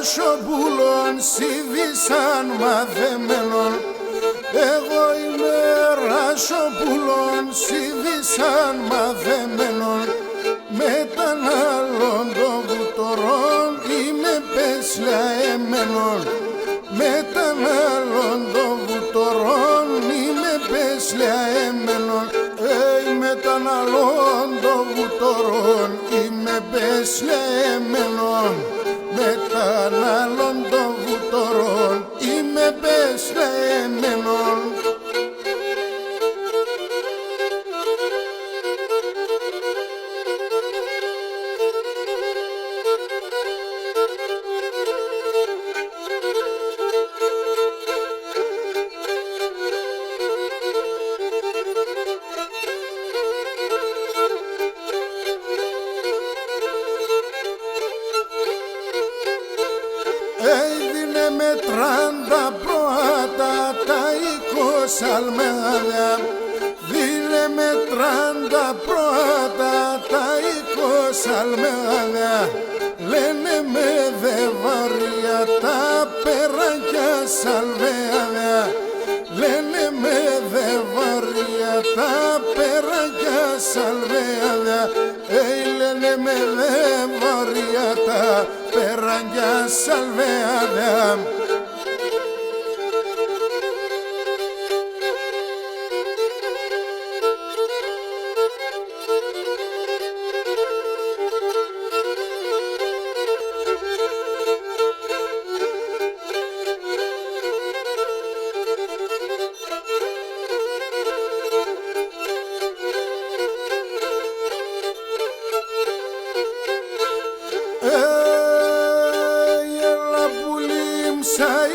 ρασοπούλων σίδησαν μαθεμένων. Εγώ είμαι ρασοπούλων σίδησαν μαθεμένων. Με τον άλλον των βουτωρών είμαι πέσλια εμένων. Με τον άλλον των βουτωρών είμαι πέσλια εμένων. Με τον άλλον των βουτωρών είμαι πέσλια εμένων. Με τον άλλον των βουτωρών είμαι πέσλια εμένων. Έδινε με 30 πρώτα τα 20 αλμέδια. Δίνε με 30 πρώτα τα 20 αλμέδια. Λένε με δε βαριά τα περάκια σαλβέδια. Λένε με δε βαριά τα περάκια σαλβέδια. Λένε με δε βαριά τα περάκια σαλβέδια.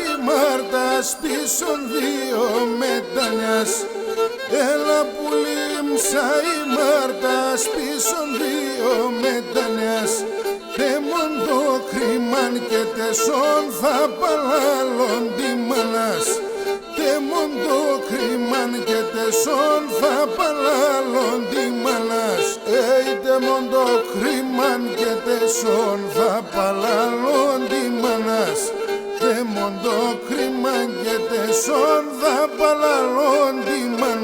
Η Μάρτα σπίσον δύο μετανιάς. Έλα που λίμψα η Μάρτα σπίσον δύο μετανιάς. Τέμον το κρυμάν και τεσόν θα παλάλον τη μανάς. Τέμον το κρυμάν και τεσόν θα παλάλον τη μανάς. Τέμον το κρυμάν και τεσόν θα παλάλον τη μανάς. Τέμον το κρυμάν και τεσόν θα παλάλον τη μανάς.